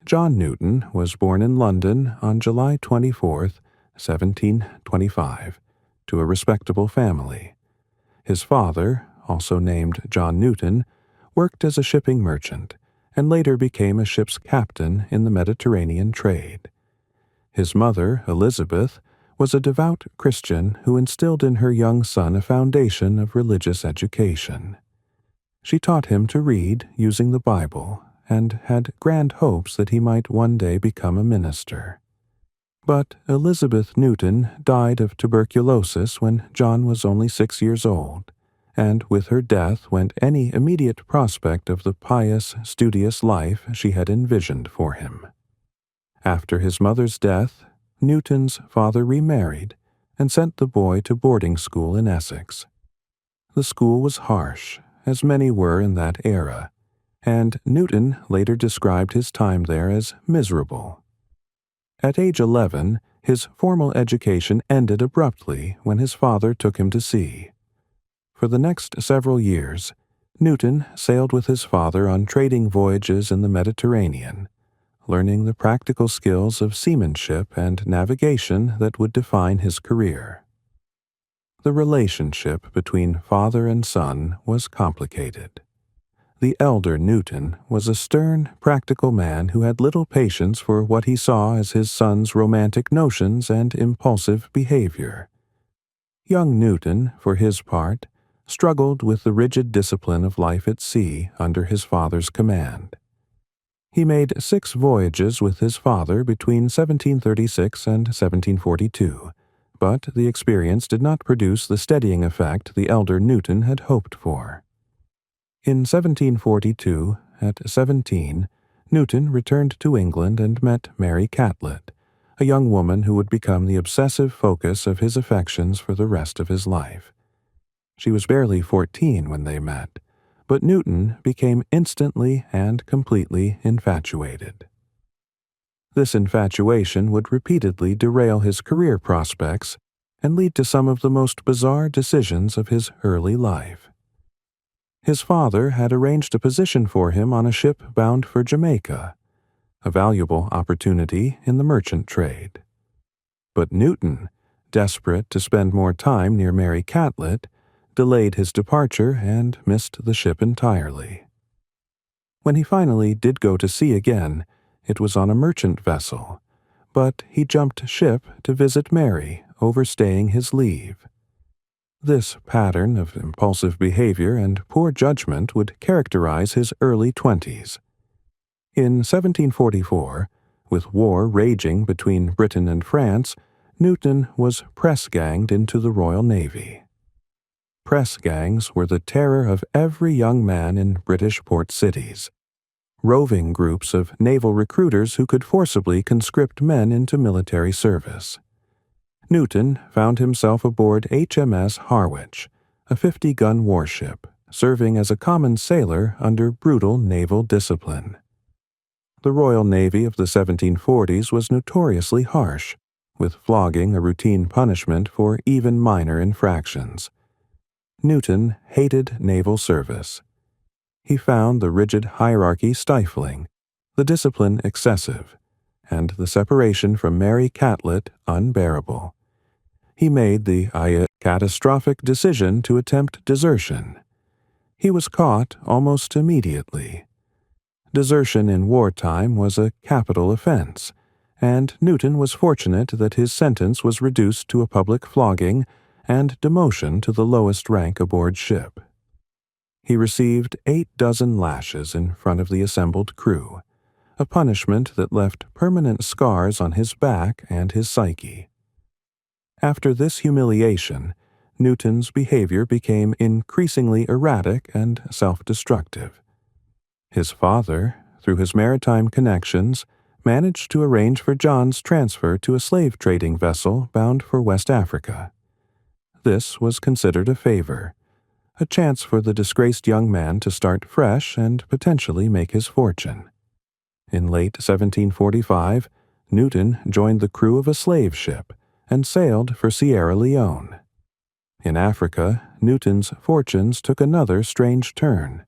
John Newton was born in London on July 24, 1725, to a respectable family. His father, also named John Newton, worked as a shipping merchant and later became a ship's captain in the Mediterranean trade. His mother, Elizabeth, was a devout Christian who instilled in her young son a foundation of religious education. She taught him to read using the Bible and had grand hopes that he might one day become a minister. But Elizabeth Newton died of tuberculosis when John was only 6 years old, and with her death went any immediate prospect of the pious, studious life she had envisioned for him. After his mother's death, Newton's father remarried and sent the boy to boarding school in Essex. The school was harsh, as many were in that era, and Newton later described his time there as miserable. At age 11, his formal education ended abruptly when his father took him to sea. For the next several years, Newton sailed with his father on trading voyages in the Mediterranean, learning the practical skills of seamanship and navigation that would define his career. The relationship between father and son was complicated. The elder Newton was a stern, practical man who had little patience for what he saw as his son's romantic notions and impulsive behavior. Young Newton, for his part, struggled with the rigid discipline of life at sea under his father's command. He made 6 voyages with his father between 1736 and 1742, but the experience did not produce the steadying effect the elder Newton had hoped for. In 1742, at 17, Newton returned to England and met Mary Catlett, a young woman who would become the obsessive focus of his affections for the rest of his life. She was barely 14 when they met, but Newton became instantly and completely infatuated. This infatuation would repeatedly derail his career prospects and lead to some of the most bizarre decisions of his early life. His father had arranged a position for him on a ship bound for Jamaica, a valuable opportunity in the merchant trade. But Newton, desperate to spend more time near Mary Catlett, delayed his departure and missed the ship entirely. When he finally did go to sea again, it was on a merchant vessel, but he jumped ship to visit Mary, overstaying his leave. This pattern of impulsive behavior and poor judgment would characterize his early 20s. In 1744, with war raging between Britain and France, Newton was press-ganged into the Royal Navy. Press gangs were the terror of every young man in British port cities, roving groups of naval recruiters who could forcibly conscript men into military service. Newton found himself aboard HMS Harwich, a 50-gun warship, serving as a common sailor under brutal naval discipline. The Royal Navy of the 1740s was notoriously harsh, with flogging a routine punishment for even minor infractions. Newton hated naval service. He found the rigid hierarchy stifling, the discipline excessive, and the separation from Mary Catlett unbearable. He made the catastrophic decision to attempt desertion. He was caught almost immediately. Desertion in wartime was a capital offense, and Newton was fortunate that his sentence was reduced to a public flogging and demotion to the lowest rank aboard ship. He received 8 dozen lashes in front of the assembled crew, a punishment that left permanent scars on his back and his psyche. After this humiliation, Newton's behavior became increasingly erratic and self-destructive. His father, through his maritime connections, managed to arrange for John's transfer to a slave-trading vessel bound for West Africa. This was considered a favor, a chance for the disgraced young man to start fresh and potentially make his fortune. In late 1745, Newton joined the crew of a slave ship and sailed for Sierra Leone. In Africa, Newton's fortunes took another strange turn.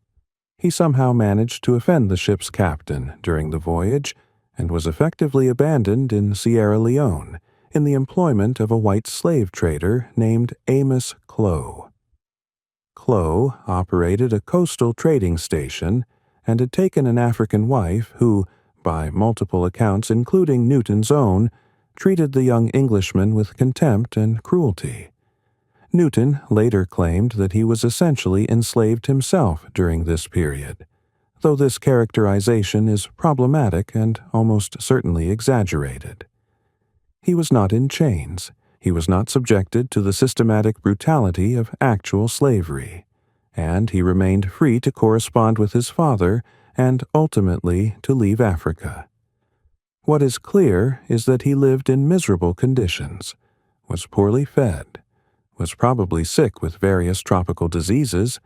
He somehow managed to offend the ship's captain during the voyage and was effectively abandoned in Sierra Leone in the employment of a white slave trader named Amos Clow. Clow operated a coastal trading station and had taken an African wife who, by multiple accounts including Newton's own, treated the young Englishman with contempt and cruelty. Newton later claimed that he was essentially enslaved himself during this period, though this characterization is problematic and almost certainly exaggerated. He was not in chains. He was not subjected to the systematic brutality of actual slavery, and he remained free to correspond with his father and ultimately to leave Africa. What is clear is that he lived in miserable conditions, was poorly fed, was probably sick with various tropical diseases,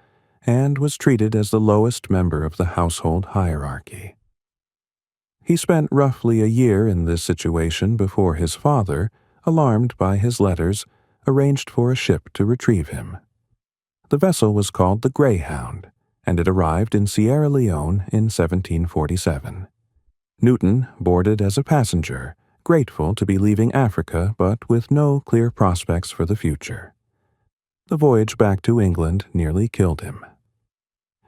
and was treated as the lowest member of the household hierarchy. He spent roughly a year in this situation before his father, alarmed by his letters, arranged for a ship to retrieve him. The vessel was called the Greyhound, and it arrived in Sierra Leone in 1747. Newton boarded as a passenger, grateful to be leaving Africa but with no clear prospects for the future. The voyage back to England nearly killed him.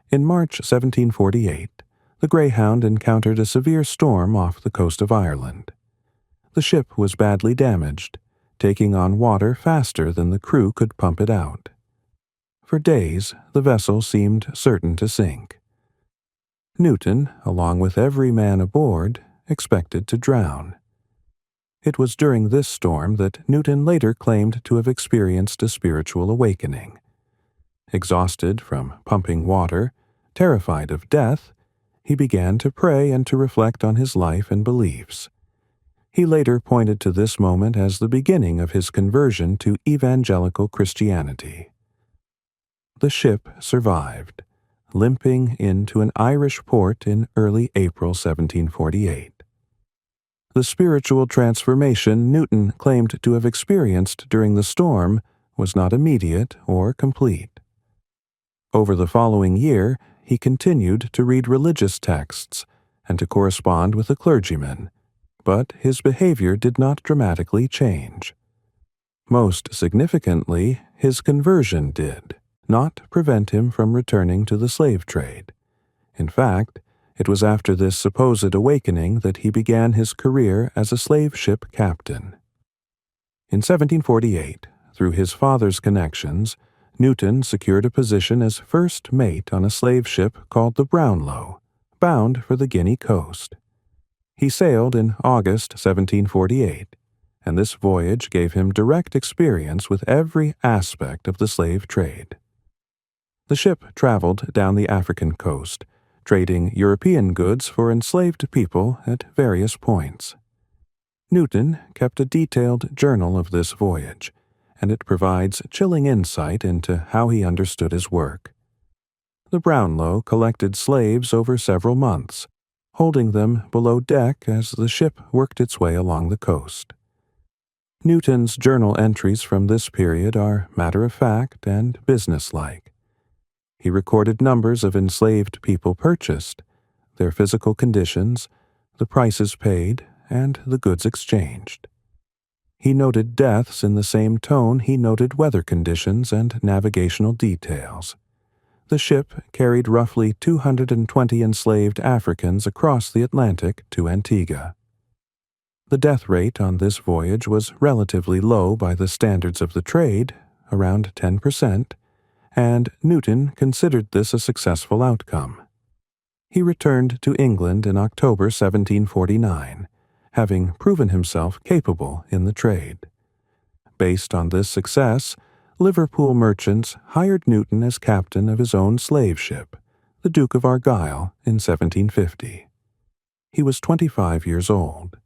In March 1748, the Greyhound encountered a severe storm off the coast of Ireland. The ship was badly damaged, taking on water faster than the crew could pump it out. For days, the vessel seemed certain to sink. Newton, along with every man aboard, expected to drown. It was during this storm that Newton later claimed to have experienced a spiritual awakening. Exhausted from pumping water, terrified of death, he began to pray and to reflect on his life and beliefs. He later pointed to this moment as the beginning of his conversion to evangelical Christianity. The ship survived, limping into an Irish port in early April 1748. The spiritual transformation Newton claimed to have experienced during the storm was not immediate or complete. Over the following year, he continued to read religious texts and to correspond with a clergyman, but his behavior did not dramatically change. Most significantly, his conversion did not prevent him from returning to the slave trade. In fact, it was after this supposed awakening that he began his career as a slave ship captain. In 1748, through his father's connections, Newton secured a position as first mate on a slave ship called the Brownlow, bound for the Guinea coast. He sailed in August 1748, and this voyage gave him direct experience with every aspect of the slave trade. The ship traveled down the African coast, trading European goods for enslaved people at various points. Newton kept a detailed journal of this voyage, and it provides chilling insight into how he understood his work. The Brownlow collected slaves over several months, holding them below deck as the ship worked its way along the coast. Newton's journal entries from this period are matter-of-fact and businesslike. He recorded numbers of enslaved people purchased, their physical conditions, the prices paid, and the goods exchanged. He noted deaths in the same tone he noted weather conditions and navigational details. The ship carried roughly 220 enslaved Africans across the Atlantic to Antigua. The death rate on this voyage was relatively low by the standards of the trade, around 10%, and Newton considered this a successful outcome. He returned to England in October 1749, having proven himself capable in the trade. Based on this success, Liverpool merchants hired Newton as captain of his own slave ship, the Duke of Argyll, in 1750. He was 25 years old.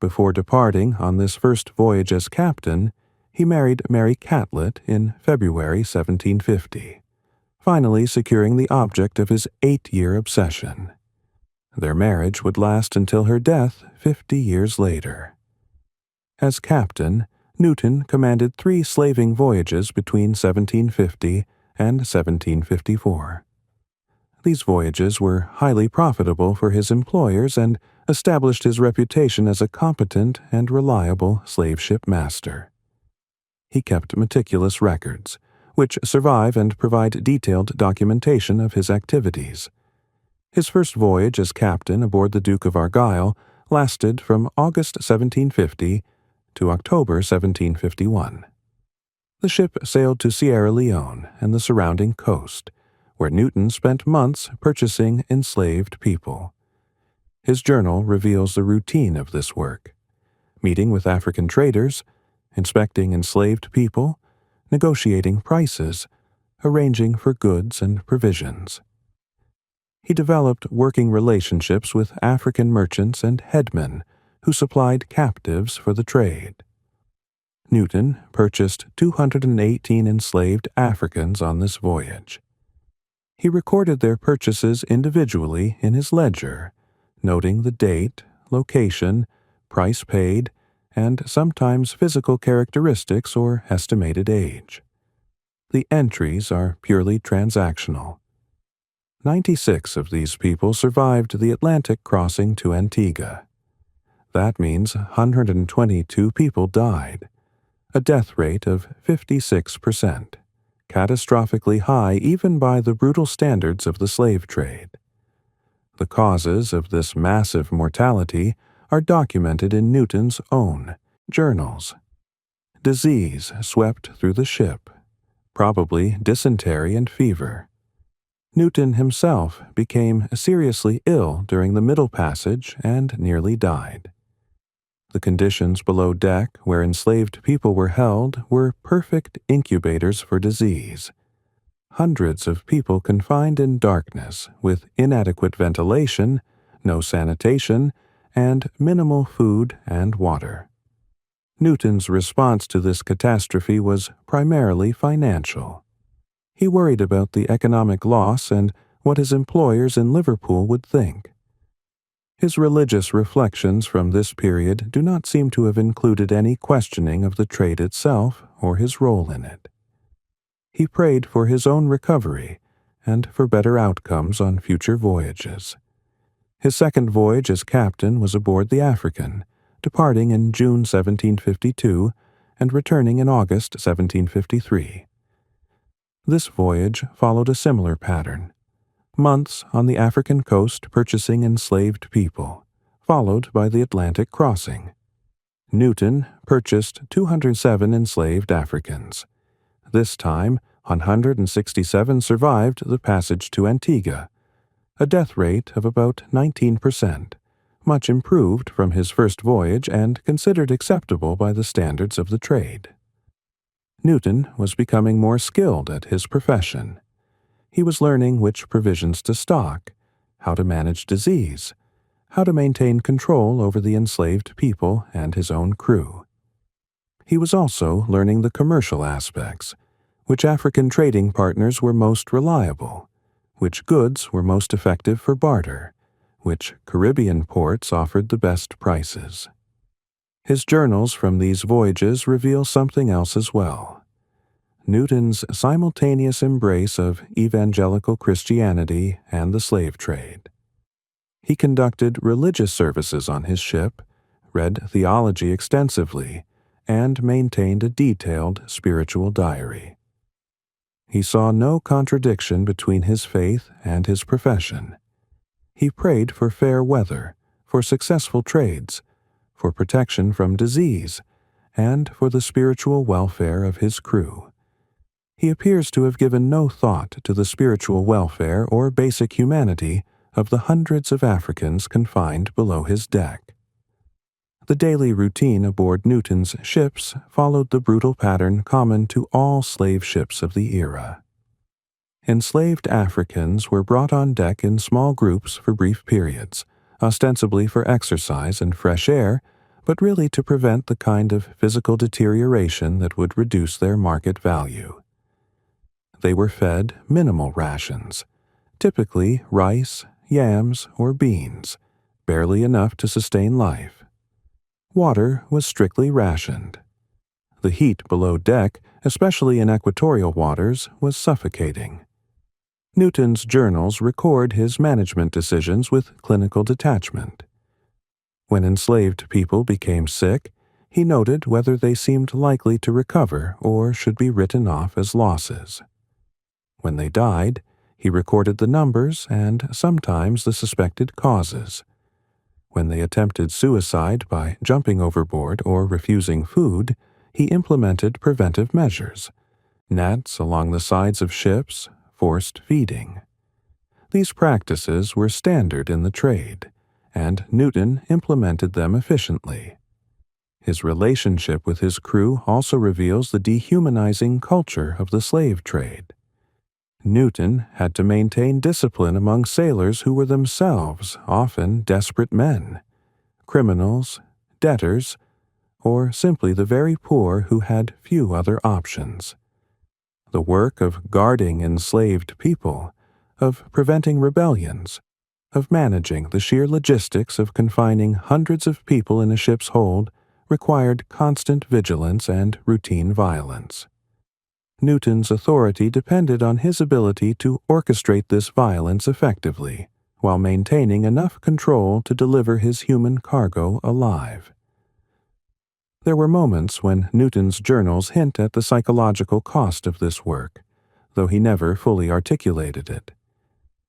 Before departing on this first voyage as captain, he married Mary Catlett in February 1750, finally securing the object of his 8-year obsession. Their marriage would last until her death 50 years later. As captain, Newton commanded 3 slaving voyages between 1750 and 1754. These voyages were highly profitable for his employers and established his reputation as a competent and reliable slave ship master. He kept meticulous records, which survive and provide detailed documentation of his activities. His first voyage as captain aboard the Duke of Argyll lasted from August 1750 to October 1751. The ship sailed to Sierra Leone and the surrounding coast, where Newton spent months purchasing enslaved people. His journal reveals the routine of this work: meeting with African traders, inspecting enslaved people, negotiating prices, arranging for goods and provisions. He developed working relationships with African merchants and headmen who supplied captives for the trade. Newton purchased 218 enslaved Africans on this voyage. He recorded their purchases individually in his ledger, noting the date, location, price paid, and sometimes physical characteristics or estimated age. The entries are purely transactional. 96 of these people survived the Atlantic crossing to Antigua. That means 122 people died, a death rate of 56%, catastrophically high even by the brutal standards of the slave trade. The causes of this massive mortality are documented in Newton's own journals. Disease swept through the ship, probably dysentery and fever. Newton himself became seriously ill during the middle passage and nearly died. The conditions below deck where enslaved people were held were perfect incubators for disease. Hundreds of people confined in darkness with inadequate ventilation, no sanitation, and minimal food and water. Newton's response to this catastrophe was primarily financial. He worried about the economic loss and what his employers in Liverpool would think. His religious reflections from this period do not seem to have included any questioning of the trade itself or his role in it. He prayed for his own recovery and for better outcomes on future voyages. His second voyage as captain was aboard the African, departing in June 1752 and returning in August 1753. This voyage followed a similar pattern: months on the African coast purchasing enslaved people, followed by the Atlantic crossing. Newton purchased 207 enslaved Africans. This time, 167 survived the passage to Antigua, a death rate of about 19%, much improved from his first voyage and considered acceptable by the standards of the trade. Newton was becoming more skilled at his profession. He was learning which provisions to stock, how to manage disease, how to maintain control over the enslaved people and his own crew. He was also learning the commercial aspects: which African trading partners were most reliable, which goods were most effective for barter, which Caribbean ports offered the best prices. His journals from these voyages reveal something else as well: Newton's simultaneous embrace of evangelical Christianity and the slave trade. He conducted religious services on his ship, read theology extensively, and maintained a detailed spiritual diary. He saw no contradiction between his faith and his profession. He prayed for fair weather, for successful trades, for protection from disease, and for the spiritual welfare of his crew. He appears to have given no thought to the spiritual welfare or basic humanity of the hundreds of Africans confined below his deck. The daily routine aboard Newton's ships followed the brutal pattern common to all slave ships of the era. Enslaved Africans were brought on deck in small groups for brief periods, ostensibly for exercise and fresh air, but really to prevent the kind of physical deterioration that would reduce their market value. They were fed minimal rations, typically rice, yams, or beans, barely enough to sustain life. Water was strictly rationed. The heat below deck, especially in equatorial waters, was suffocating. Newton's journals record his management decisions with clinical detachment. When enslaved people became sick, he noted whether they seemed likely to recover or should be written off as losses. When they died, he recorded the numbers and sometimes the suspected causes. When they attempted suicide by jumping overboard or refusing food, he implemented preventive measures: nets along the sides of ships, forced feeding. These practices were standard in the trade, and Newton implemented them efficiently. His relationship with his crew also reveals the dehumanizing culture of the slave trade. Newton had to maintain discipline among sailors who were themselves often desperate men, criminals, debtors, or simply the very poor who had few other options. The work of guarding enslaved people, of preventing rebellions, of managing the sheer logistics of confining hundreds of people in a ship's hold required constant vigilance and routine violence. Newton's authority depended on his ability to orchestrate this violence effectively, while maintaining enough control to deliver his human cargo alive. There were moments when Newton's journals hint at the psychological cost of this work, though he never fully articulated it.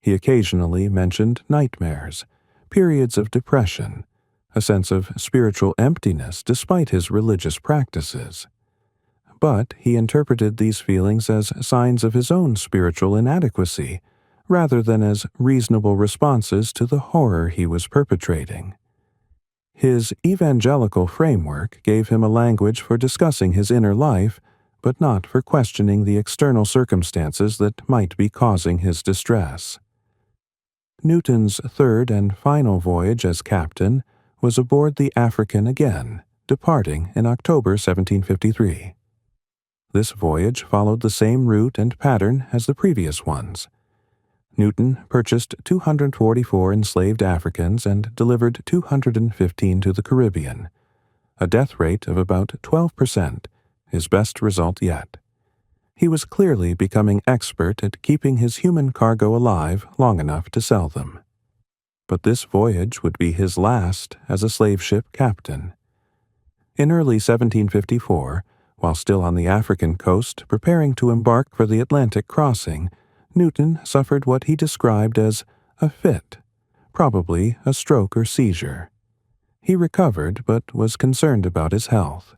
He occasionally mentioned nightmares, periods of depression, a sense of spiritual emptiness despite his religious practices. But he interpreted these feelings as signs of his own spiritual inadequacy, rather than as reasonable responses to the horror he was perpetrating. His evangelical framework gave him a language for discussing his inner life, but not for questioning the external circumstances that might be causing his distress. Newton's third and final voyage as captain was aboard the African again, departing in October 1753. This voyage followed the same route and pattern as the previous ones. Newton purchased 244 enslaved Africans and delivered 215 to the Caribbean, a death rate of about 12%, his best result yet. He was clearly becoming expert at keeping his human cargo alive long enough to sell them. But this voyage would be his last as a slave ship captain. In early 1754, while still on the African coast preparing to embark for the Atlantic crossing, Newton suffered what he described as a fit, probably a stroke or seizure. He recovered but was concerned about his health.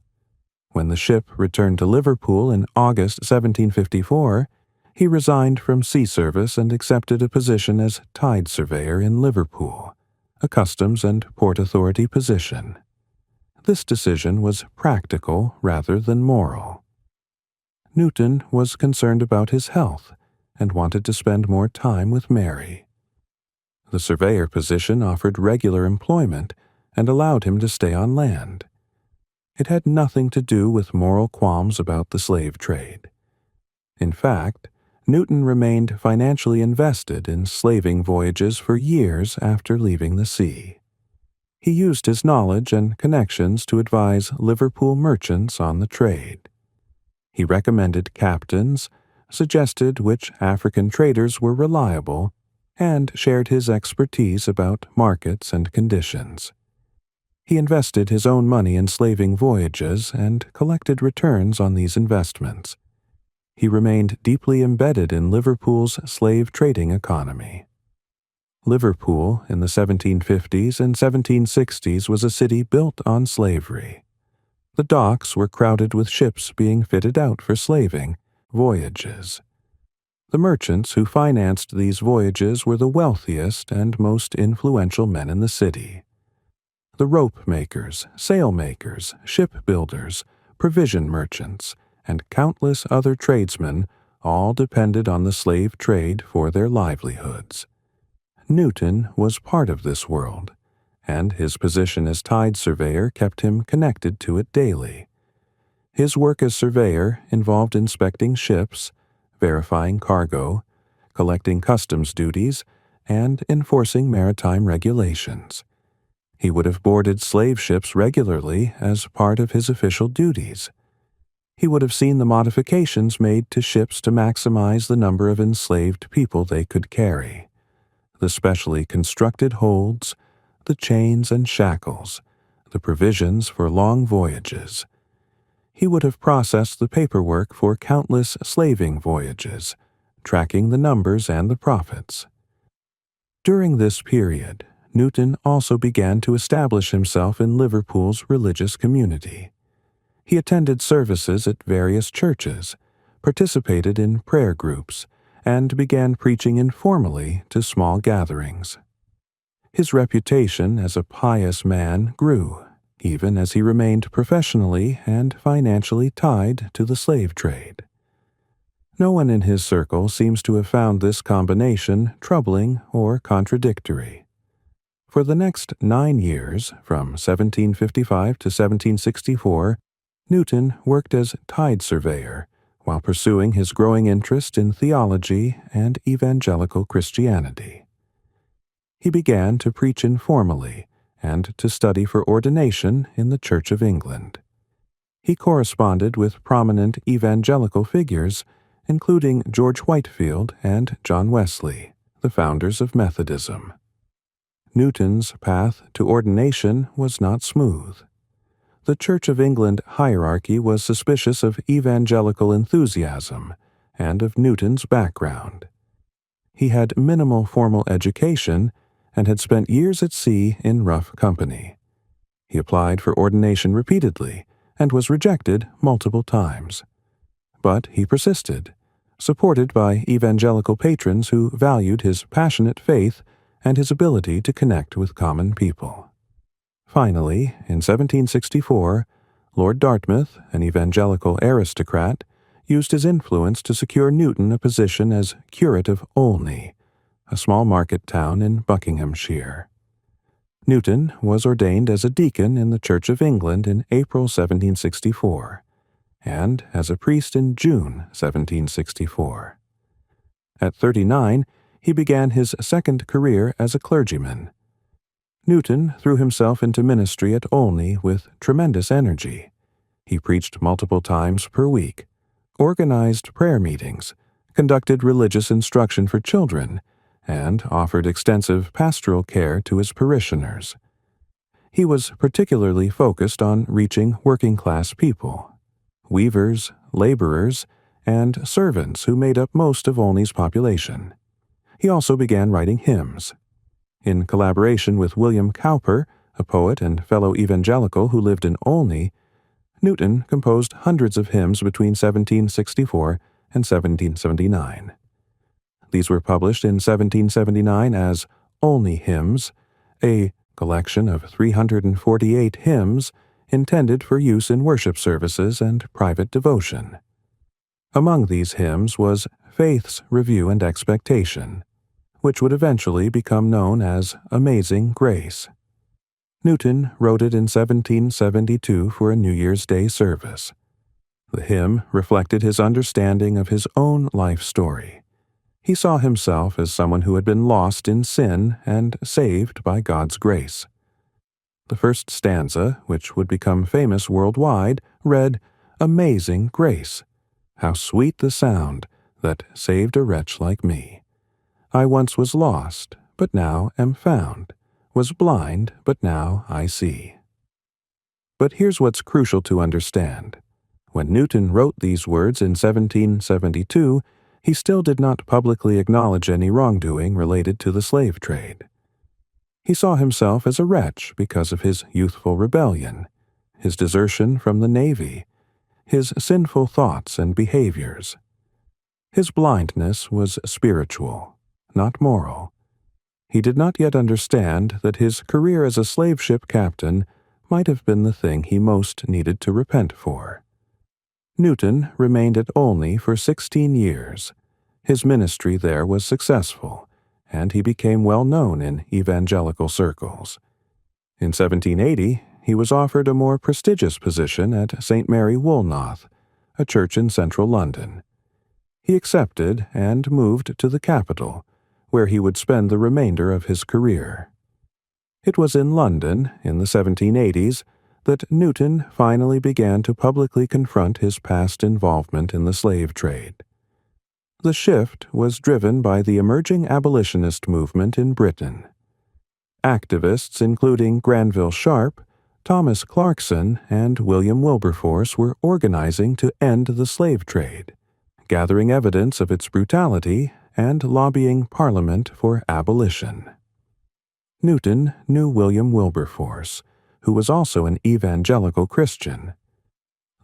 When the ship returned to Liverpool in August 1754, he resigned from sea service and accepted a position as tide surveyor in Liverpool, a customs and port authority position. This decision was practical rather than moral. Newton was concerned about his health and wanted to spend more time with Mary. The surveyor position offered regular employment and allowed him to stay on land. It had nothing to do with moral qualms about the slave trade. In fact, Newton remained financially invested in slaving voyages for years after leaving the sea. He used his knowledge and connections to advise Liverpool merchants on the trade. He recommended captains, suggested which African traders were reliable, and shared his expertise about markets and conditions. He invested his own money in slaving voyages and collected returns on these investments. He remained deeply embedded in Liverpool's slave trading economy. Liverpool in the 1750s and 1760s was a city built on slavery. The docks were crowded with ships being fitted out for slaving voyages. The merchants who financed these voyages were the wealthiest and most influential men in the city. The rope makers, sail makers, shipbuilders, provision merchants, and countless other tradesmen all depended on the slave trade for their livelihoods. Newton was part of this world, and his position as tide surveyor kept him connected to it daily. His work as surveyor involved inspecting ships, verifying cargo, collecting customs duties, and enforcing maritime regulations. He would have boarded slave ships regularly as part of his official duties. He would have seen the modifications made to ships to maximize the number of enslaved people they could carry. The specially constructed holds, the chains and shackles, the provisions for long voyages. He would have processed the paperwork for countless slaving voyages, tracking the numbers and the profits. During this period, Newton also began to establish himself in Liverpool's religious community. He attended services at various churches, participated in prayer groups, and began preaching informally to small gatherings. His reputation as a pious man grew, even as he remained professionally and financially tied to the slave trade. No one in his circle seems to have found this combination troubling or contradictory. For the next 9 years, from 1755 to 1764, Newton worked as tide surveyor while pursuing his growing interest in theology and evangelical Christianity. He began to preach informally and to study for ordination in the Church of England. He corresponded with prominent evangelical figures, including George Whitefield and John Wesley, the founders of Methodism. Newton's path to ordination was not smooth. The Church of England hierarchy was suspicious of evangelical enthusiasm and of Newton's background. He had minimal formal education and had spent years at sea in rough company. He applied for ordination repeatedly and was rejected multiple times. But he persisted, supported by evangelical patrons who valued his passionate faith and his ability to connect with common people. Finally, in 1764, Lord Dartmouth, an evangelical aristocrat, used his influence to secure Newton a position as curate of Olney, a small market town in Buckinghamshire. Newton was ordained as a deacon in the Church of England in April 1764, and as a priest in June 1764. At 39, he began his second career as a clergyman. Newton threw himself into ministry at Olney with tremendous energy. He preached multiple times per week, organized prayer meetings, conducted religious instruction for children, and offered extensive pastoral care to his parishioners. He was particularly focused on reaching working-class people, weavers, laborers, and servants who made up most of Olney's population. He also began writing hymns. In collaboration with William Cowper, a poet and fellow evangelical who lived in Olney, Newton composed hundreds of hymns between 1764 and 1779. These were published in 1779 as Olney Hymns, a collection of 348 hymns intended for use in worship services and private devotion. Among these hymns was Faith's Review and Expectation, which would eventually become known as Amazing Grace. Newton wrote it in 1772 for a New Year's Day service. The hymn reflected his understanding of his own life story. He saw himself as someone who had been lost in sin and saved by God's grace. The first stanza, which would become famous worldwide, read, "Amazing grace! How sweet the sound that saved a wretch like me. I once was lost, but now am found, was blind, but now I see." But here's what's crucial to understand. When Newton wrote these words in 1772, he still did not publicly acknowledge any wrongdoing related to the slave trade. He saw himself as a wretch because of his youthful rebellion, his desertion from the Navy, his sinful thoughts and behaviors. His blindness was spiritual, not moral. He did not yet understand that his career as a slave ship captain might have been the thing he most needed to repent for. Newton remained at Olney for 16 years. His ministry there was successful, and he became well known in evangelical circles. In 1780, he was offered a more prestigious position at St. Mary Woolnoth, a church in central London. He accepted and moved to the capital, where he would spend the remainder of his career. It was in London, in the 1780s, that Newton finally began to publicly confront his past involvement in the slave trade. The shift was driven by the emerging abolitionist movement in Britain. Activists including Granville Sharp, Thomas Clarkson, and William Wilberforce were organizing to end the slave trade, gathering evidence of its brutality and lobbying Parliament for abolition. Newton knew William Wilberforce, who was also an evangelical Christian.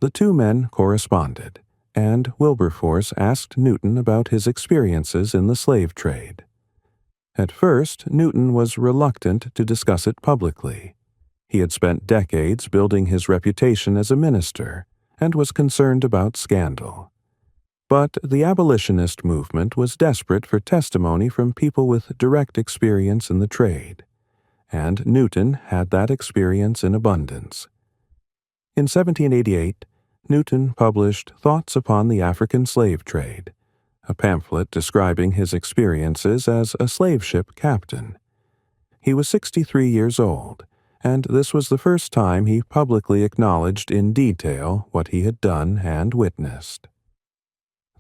The two men corresponded, and Wilberforce asked Newton about his experiences in the slave trade. At first, Newton was reluctant to discuss it publicly. He had spent decades building his reputation as a minister and was concerned about scandal. But the abolitionist movement was desperate for testimony from people with direct experience in the trade, and Newton had that experience in abundance. In 1788, Newton published Thoughts Upon the African Slave Trade, a pamphlet describing his experiences as a slave ship captain. He was 63 years old, and this was the first time he publicly acknowledged in detail what he had done and witnessed.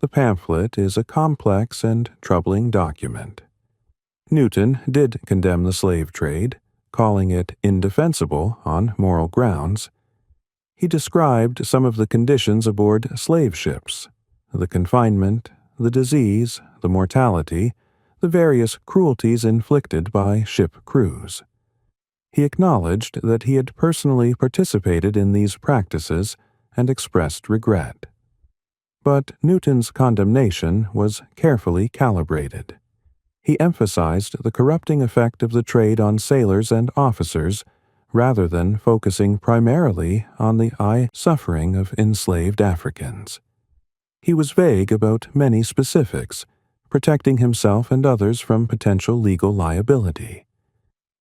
The pamphlet is a complex and troubling document. Newton did condemn the slave trade, calling it indefensible on moral grounds. He described some of the conditions aboard slave ships, the confinement, the disease, the mortality, the various cruelties inflicted by ship crews. He acknowledged that he had personally participated in these practices and expressed regret. But Newton's condemnation was carefully calibrated. He emphasized the corrupting effect of the trade on sailors and officers rather than focusing primarily on the suffering of enslaved Africans. He was vague about many specifics, protecting himself and others from potential legal liability.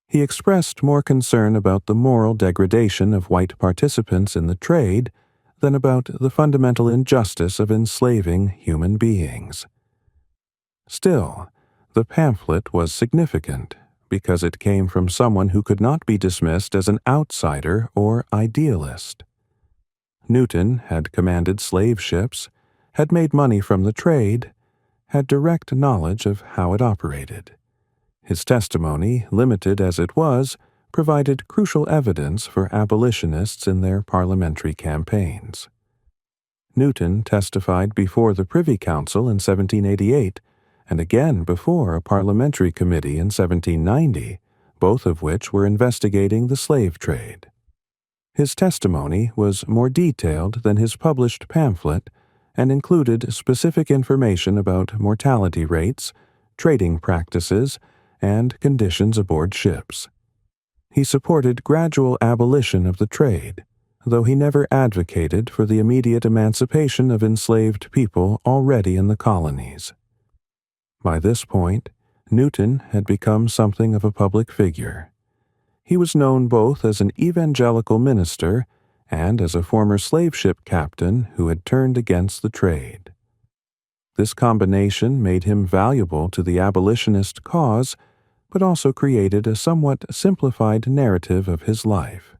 He expressed more concern about the moral degradation of white participants in the trade than about the fundamental injustice of enslaving human beings. Still, the pamphlet was significant because it came from someone who could not be dismissed as an outsider or idealist. Newton had commanded slave ships, had made money from the trade, had direct knowledge of how it operated. His testimony, limited as it was, provided crucial evidence for abolitionists in their parliamentary campaigns. Newton testified before the Privy Council in 1788 and again before a parliamentary committee in 1790, both of which were investigating the slave trade. His testimony was more detailed than his published pamphlet and included specific information about mortality rates, trading practices, and conditions aboard ships. He supported gradual abolition of the trade, though he never advocated for the immediate emancipation of enslaved people already in the colonies. By this point, Newton had become something of a public figure. He was known both as an evangelical minister and as a former slave ship captain who had turned against the trade. This combination made him valuable to the abolitionist cause, but also created a somewhat simplified narrative of his life.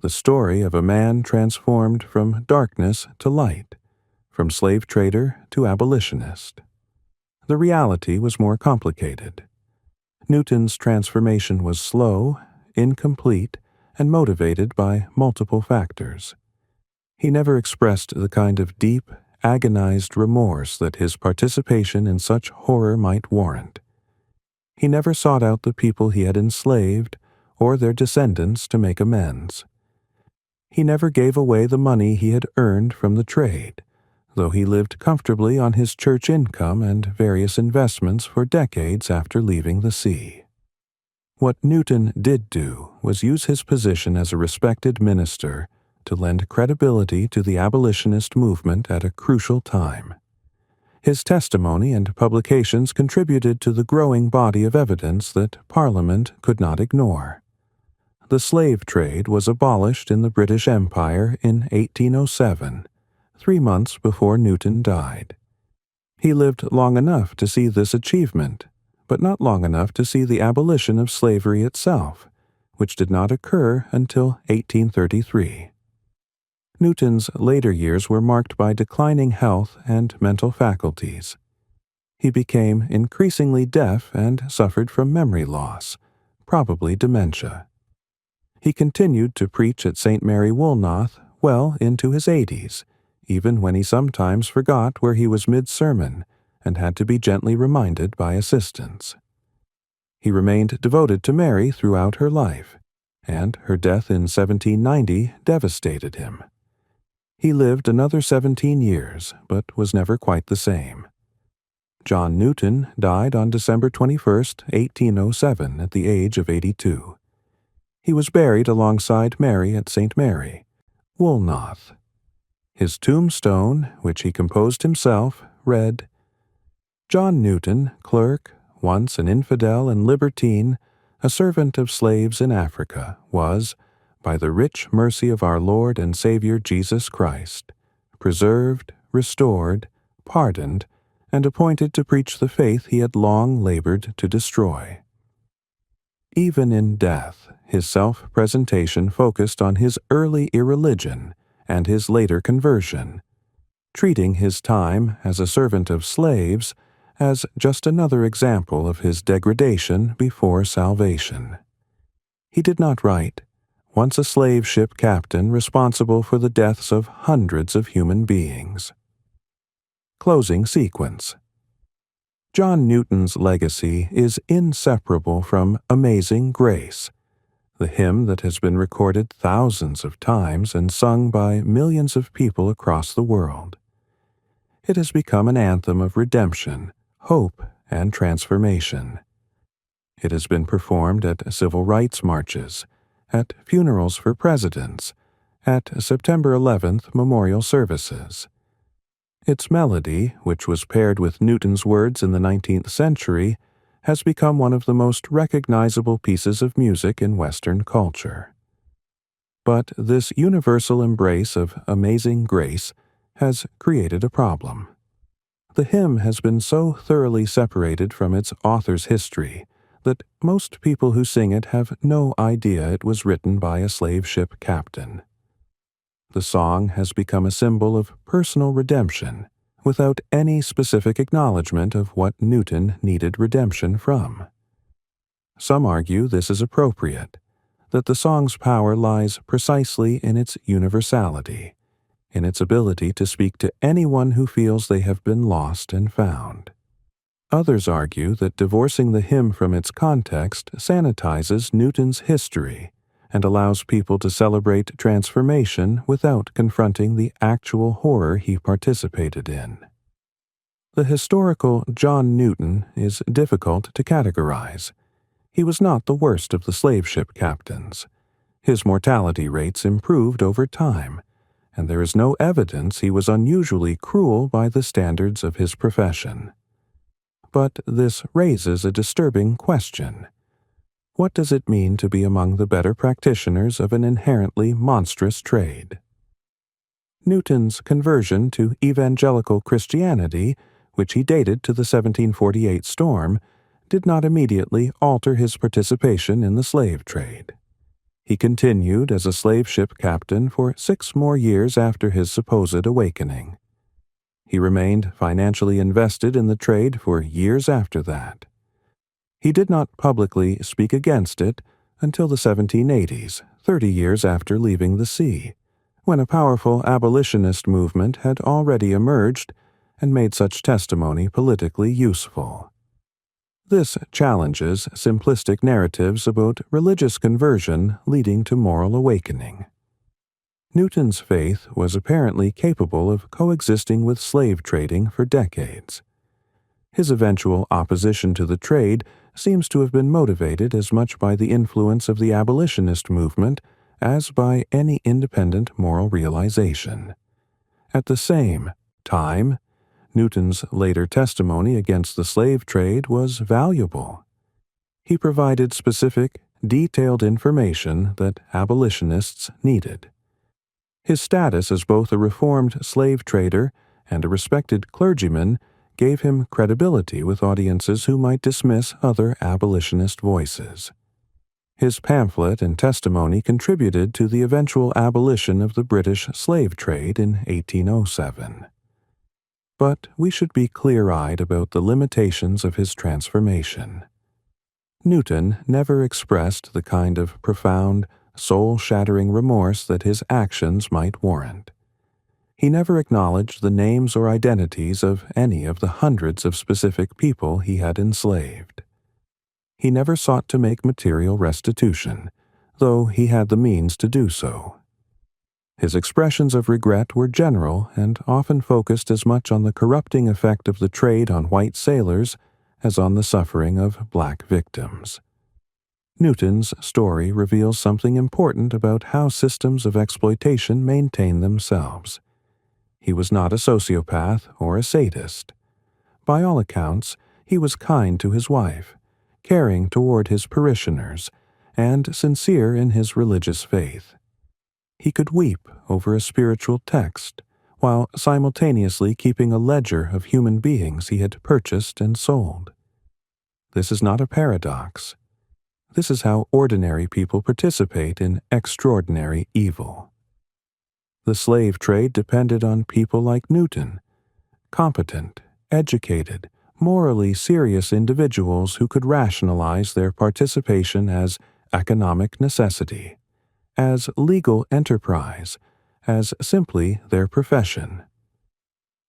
The story of a man transformed from darkness to light, from slave trader to abolitionist. The reality was more complicated. Newton's transformation was slow, incomplete, and motivated by multiple factors. He never expressed the kind of deep, agonized remorse that his participation in such horror might warrant. He never sought out the people he had enslaved or their descendants to make amends. He never gave away the money he had earned from the trade, though he lived comfortably on his church income and various investments for decades after leaving the sea. What Newton did do was use his position as a respected minister to lend credibility to the abolitionist movement at a crucial time. His testimony and publications contributed to the growing body of evidence that Parliament could not ignore. The slave trade was abolished in the British Empire in 1807, 3 months before Newton died. He lived long enough to see this achievement, but not long enough to see the abolition of slavery itself, which did not occur until 1833. Newton's later years were marked by declining health and mental faculties. He became increasingly deaf and suffered from memory loss, probably dementia. He continued to preach at St. Mary Woolnoth well into his 80s, even when he sometimes forgot where he was mid-sermon and had to be gently reminded by assistants. He remained devoted to Mary throughout her life, and her death in 1790 devastated him. He lived another 17 years, but was never quite the same. John Newton died on December 21, 1807, at the age of 82. He was buried alongside Mary at St. Mary, Woolnoth. His tombstone, which he composed himself, read, "John Newton, clerk, once an infidel and libertine, a servant of slaves in Africa, was, by the rich mercy of our Lord and Savior Jesus Christ, preserved, restored, pardoned, and appointed to preach the faith he had long labored to destroy." Even in death, his self-presentation focused on his early irreligion and his later conversion, treating his time as a servant of slaves as just another example of his degradation before salvation. He did not write, "Once a slave ship captain responsible for the deaths of hundreds of human beings." Closing sequence. John Newton's legacy is inseparable from Amazing Grace, the hymn that has been recorded thousands of times and sung by millions of people across the world. It has become an anthem of redemption, hope, and transformation. It has been performed at civil rights marches, at funerals for presidents, at September 11th memorial services. Its melody, which was paired with Newton's words in the 19th century, has become one of the most recognizable pieces of music in Western culture. But this universal embrace of Amazing Grace has created a problem. The hymn has been so thoroughly separated from its author's history that most people who sing it have no idea it was written by a slave ship captain. The song has become a symbol of personal redemption, without any specific acknowledgement of what Newton needed redemption from. Some argue this is appropriate, that the song's power lies precisely in its universality, in its ability to speak to anyone who feels they have been lost and found. Others argue that divorcing the hymn from its context sanitizes Newton's history and allows people to celebrate transformation without confronting the actual horror he participated in. The historical John Newton is difficult to categorize. He was not the worst of the slave ship captains. His mortality rates improved over time, and there is no evidence he was unusually cruel by the standards of his profession. But this raises a disturbing question. What does it mean to be among the better practitioners of an inherently monstrous trade? Newton's conversion to evangelical Christianity, which he dated to the 1748 storm, did not immediately alter his participation in the slave trade. He continued as a slave ship captain for 6 more years after his supposed awakening. He remained financially invested in the trade for years after that. He did not publicly speak against it until the 1780s, 30 years after leaving the sea, when a powerful abolitionist movement had already emerged and made such testimony politically useful. This challenges simplistic narratives about religious conversion leading to moral awakening. Newton's faith was apparently capable of coexisting with slave trading for decades. His eventual opposition to the trade seems to have been motivated as much by the influence of the abolitionist movement as by any independent moral realization. At the same time, Newton's later testimony against the slave trade was valuable. He provided specific, detailed information that abolitionists needed. His status as both a reformed slave trader and a respected clergyman gave him credibility with audiences who might dismiss other abolitionist voices. His pamphlet and testimony contributed to the eventual abolition of the British slave trade in 1807. But we should be clear-eyed about the limitations of his transformation. Newton never expressed the kind of profound, soul-shattering remorse that his actions might warrant. He never acknowledged the names or identities of any of the hundreds of specific people he had enslaved. He never sought to make material restitution, though he had the means to do so. His expressions of regret were general and often focused as much on the corrupting effect of the trade on white sailors as on the suffering of black victims. Newton's story reveals something important about how systems of exploitation maintain themselves. He was not a sociopath or a sadist. By all accounts, he was kind to his wife, caring toward his parishioners, and sincere in his religious faith. He could weep over a spiritual text, while simultaneously keeping a ledger of human beings he had purchased and sold. This is not a paradox. This is how ordinary people participate in extraordinary evil. The slave trade depended on people like Newton, competent, educated, morally serious individuals who could rationalize their participation as economic necessity, as legal enterprise, as simply their profession.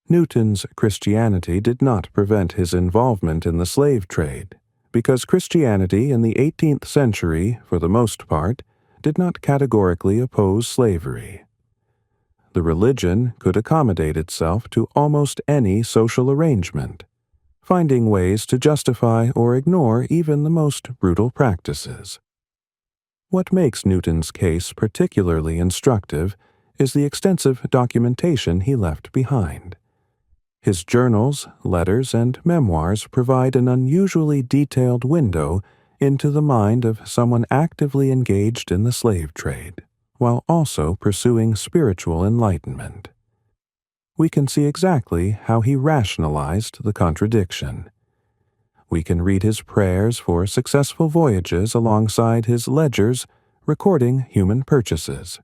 Newton's Christianity did not prevent his involvement in the slave trade, because Christianity in the 18th century, for the most part, did not categorically oppose slavery. The religion could accommodate itself to almost any social arrangement, finding ways to justify or ignore even the most brutal practices. What makes Newton's case particularly instructive is the extensive documentation he left behind. His journals, letters, and memoirs provide an unusually detailed window into the mind of someone actively engaged in the slave trade, while also pursuing spiritual enlightenment. We can see exactly how he rationalized the contradiction. We can read his prayers for successful voyages alongside his ledgers recording human purchases.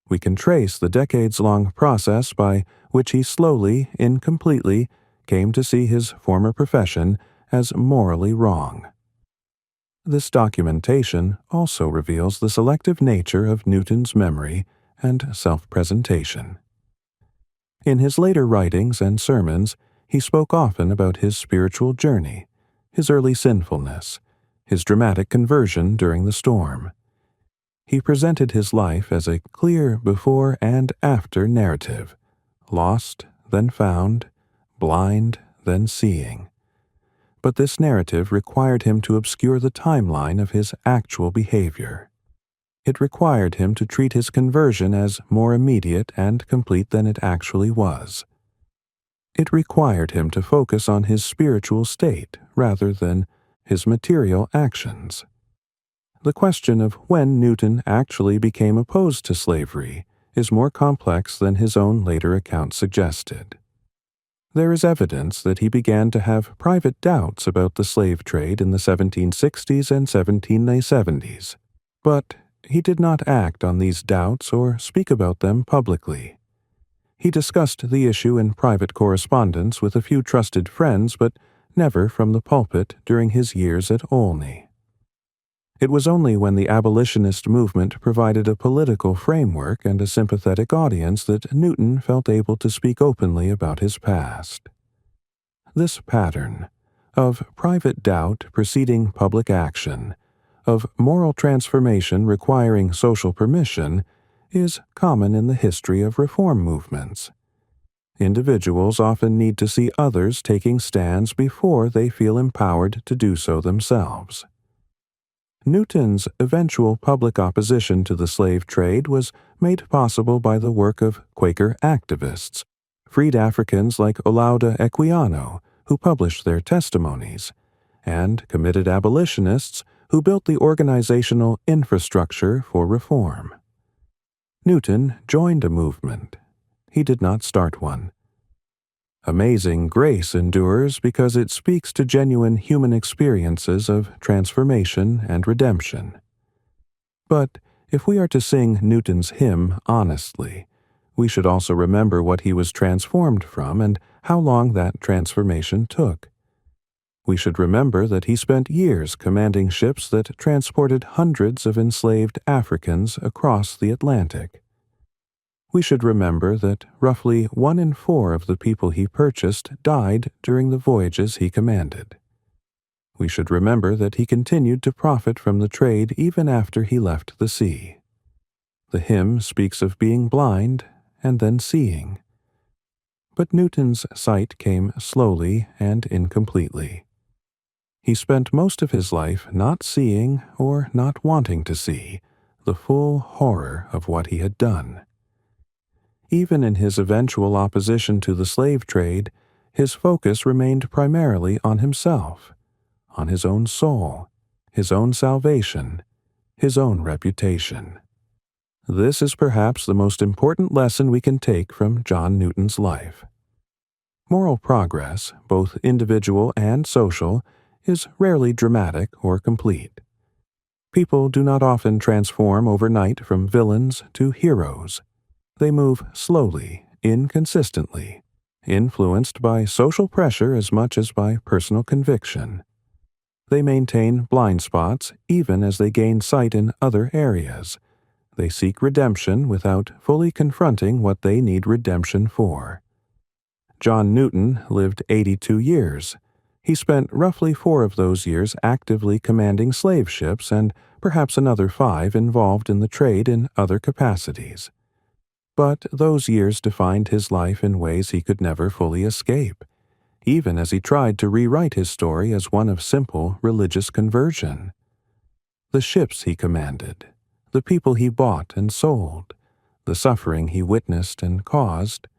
We can trace the decades-long process by which he slowly, incompletely, came to see his former profession as morally wrong. This documentation also reveals the selective nature of Newton's memory and self-presentation. In his later writings and sermons, he spoke often about his spiritual journey, his early sinfulness, his dramatic conversion during the storm. He presented his life as a clear before and after narrative, lost, then found, blind, then seeing. But this narrative required him to obscure the timeline of his actual behavior. It required him to treat his conversion as more immediate and complete than it actually was. It required him to focus on his spiritual state rather than his material actions. The question of when Newton actually became opposed to slavery is more complex than his own later account suggested. There is evidence that he began to have private doubts about the slave trade in the 1760s and 1770s, but he did not act on these doubts or speak about them publicly. He discussed the issue in private correspondence with a few trusted friends, but never from the pulpit during his years at Olney. It was only when the abolitionist movement provided a political framework and a sympathetic audience that Newton felt able to speak openly about his past. This pattern of private doubt preceding public action, of moral transformation requiring social permission, is common in the history of reform movements. Individuals often need to see others taking stands before they feel empowered to do so themselves. Newton's eventual public opposition to the slave trade was made possible by the work of Quaker activists, freed Africans like Olaudah Equiano, who published their testimonies, and committed abolitionists who built the organizational infrastructure for reform. Newton joined a movement. He did not start one. Amazing grace endures because it speaks to genuine human experiences of transformation and redemption. But if we are to sing Newton's hymn honestly, we should also remember what he was transformed from and how long that transformation took. We should remember that he spent years commanding ships that transported hundreds of enslaved Africans across the Atlantic. We should remember that roughly 1 in 4 of the people he purchased died during the voyages he commanded. We should remember that he continued to profit from the trade even after he left the sea. The hymn speaks of being blind and then seeing. But Newton's sight came slowly and incompletely. He spent most of his life not seeing or not wanting to see the full horror of what he had done. Even in his eventual opposition to the slave trade, his focus remained primarily on himself, on his own soul, his own salvation, his own reputation. This is perhaps the most important lesson we can take from John Newton's life. Moral progress, both individual and social, is rarely dramatic or complete. People do not often transform overnight from villains to heroes. They move slowly, inconsistently, influenced by social pressure as much as by personal conviction. They maintain blind spots even as they gain sight in other areas. They seek redemption without fully confronting what they need redemption for. John Newton lived 82 years. He spent roughly 4 of those years actively commanding slave ships and perhaps another 5 involved in the trade in other capacities. But those years defined his life in ways he could never fully escape, even as he tried to rewrite his story as one of simple religious conversion. The ships he commanded, the people he bought and sold, the suffering he witnessed and caused,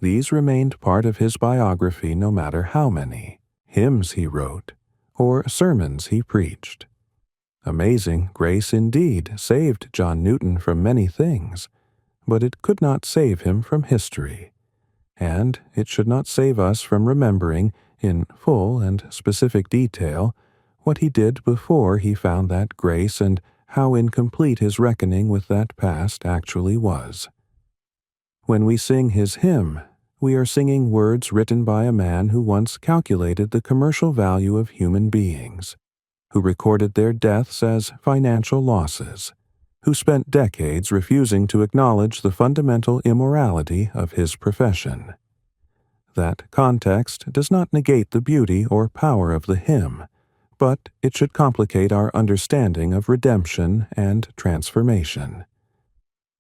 these remained part of his biography no matter how many hymns he wrote or sermons he preached. Amazing grace indeed saved John Newton from many things, but it could not save him from history, and it should not save us from remembering in full and specific detail what he did before he found that grace and how incomplete his reckoning with that past actually was. When we sing his hymn, we are singing words written by a man who once calculated the commercial value of human beings, who recorded their deaths as financial losses, who spent decades refusing to acknowledge the fundamental immorality of his profession. That context does not negate the beauty or power of the hymn, but it should complicate our understanding of redemption and transformation.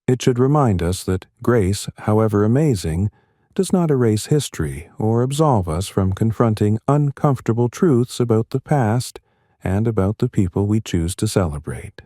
It should remind us that grace, however amazing, does not erase history or absolve us from confronting uncomfortable truths about the past and about the people we choose to celebrate.